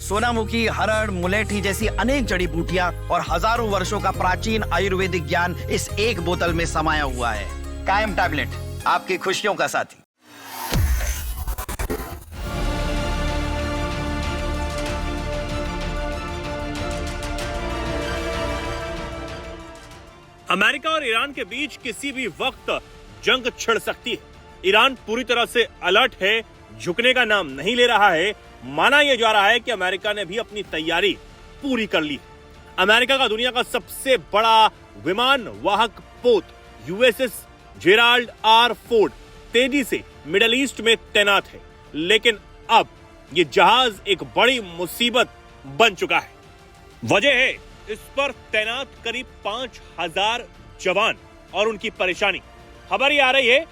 सोनामुखी, हरड़, मुलेठी जैसी अनेक जड़ी बूटियां और हजारों वर्षों का प्राचीन आयुर्वेदिक ज्ञान इस एक बोतल में समाया हुआ है। कायम टैबलेट, आपकी खुशियों का साथी। अमेरिका और ईरान के बीच किसी भी वक्त जंग छिड़ सकती है। ईरान पूरी तरह से अलर्ट है, झुकने का नाम नहीं ले रहा है। माना यह जा रहा है कि अमेरिका ने भी अपनी तैयारी पूरी कर ली। अमेरिका का दुनिया का सबसे बड़ा विमान वाहक पोत यूएसएस जेराल्ड आर फोर्ड तेजी से मिडिल ईस्ट में तैनात है, लेकिन अब यह जहाज एक बड़ी मुसीबत बन चुका है। वजह है इस पर तैनात करीब 5000 जवान और उनकी परेशानी। खबर ये आ रही है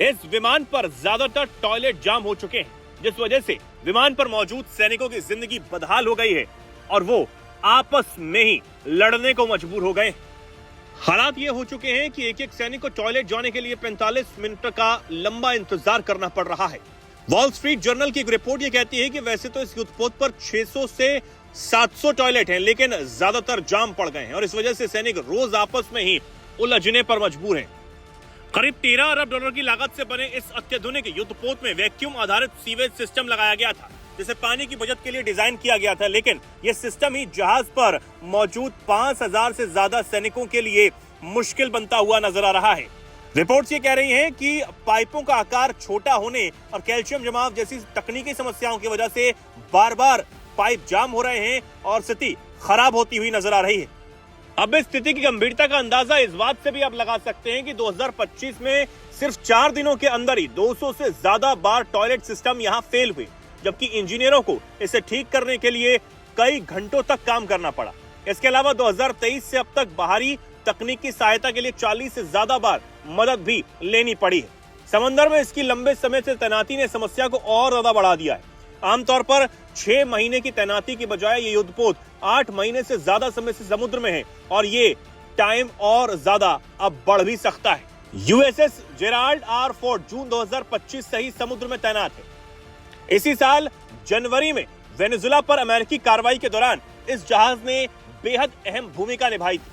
इस विमान पर ज्यादातर टॉयलेट जाम हो चुके हैं, जिस वजह से विमान पर मौजूद सैनिकों की जिंदगी बदहाल हो गई है और वो आपस में ही लड़ने को मजबूर हो गए। हालात ये हो चुके हैं कि एक एक सैनिक को टॉयलेट जाने के लिए 45 मिनट का लंबा इंतजार करना पड़ रहा है। वॉल स्ट्रीट जर्नल की एक रिपोर्ट ये कहती है कि वैसे तो इस युद्धपोत पर 600 से 700 टॉयलेट हैं, लेकिन ज्यादातर जाम पड़ गए हैं और इस वजह से सैनिक रोज आपस में ही उलझने पर मजबूर हैं। करीब 13 अरब डॉलर की लागत से बने इस अत्याधुनिक युद्धपोत में वैक्यूम आधारित सीवेज सिस्टम लगाया गया था, जिसे पानी की बचत के लिए डिजाइन किया गया था, लेकिन यह सिस्टम ही जहाज पर मौजूद 5000 से ज्यादा सैनिकों के लिए मुश्किल बनता हुआ नजर आ रहा है। रिपोर्ट्स ये कह रही हैं कि पाइपों का आकार छोटा होने और कैल्शियम जमाव जैसी तकनीकी समस्याओं की वजह से बार बार पाइप जाम हो रहे हैं और स्थिति खराब होती हुई नजर आ रही है। अब इस स्थिति की गंभीरता का अंदाजा इस बात से भी आप लगा सकते हैं कि 2025 में सिर्फ 4 दिनों के अंदर ही 200 से ज्यादा बार टॉयलेट सिस्टम यहां फेल हुए, जबकि इंजीनियरों को इसे ठीक करने के लिए कई घंटों तक काम करना पड़ा। इसके अलावा 2023 से अब तक बाहरी तकनीकी सहायता के लिए 40 से ज्यादा बार मदद भी लेनी पड़ी है। समंदर में इसकी लंबे समय से तैनाती ने समस्या को और ज्यादा बढ़ा दिया है। आमतौर पर 6 महीने की तैनाती की बजाय ये युद्धपोत 8 महीने से ज्यादा समय से समुद्र में है और ये टाइम और ज्यादा अब बढ़ भी सकता है। यूएसएस जेराल्ड आर फोर्ड जून 2025 से ही समुद्र में तैनात है। इसी साल जनवरी में वेनेजुला पर अमेरिकी कार्रवाई के दौरान इस जहाज ने बेहद अहम भूमिका निभाई थी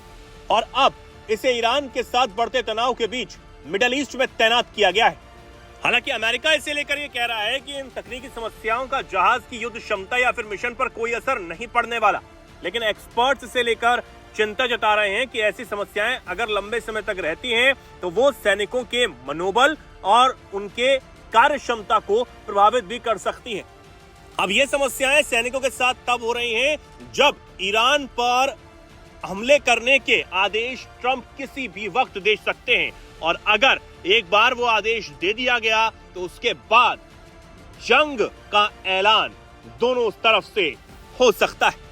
और अब इसे ईरान के साथ बढ़ते तनाव के बीच मिडिल ईस्ट में तैनात किया गया है। हालांकि अमेरिका इसे लेकर यह कह रहा है कि इन तकनीकी समस्याओं का जहाज की युद्ध क्षमता या फिर मिशन पर कोई असर नहीं पड़ने वाला, लेकिन एक्सपर्ट्स इसे लेकर चिंता जता रहे हैं कि ऐसी समस्याएं अगर लंबे समय तक रहती हैं तो वो सैनिकों के मनोबल और उनके कार्य क्षमता को प्रभावित भी कर सकती हैं। अब ये समस्याएं सैनिकों के साथ तब हो रही हैं जब ईरान पर हमले करने के आदेश ट्रंप किसी भी वक्त दे सकते हैं और अगर एक बार वो आदेश दे दिया गया तो उसके बाद जंग का ऐलान दोनों तरफ से हो सकता है।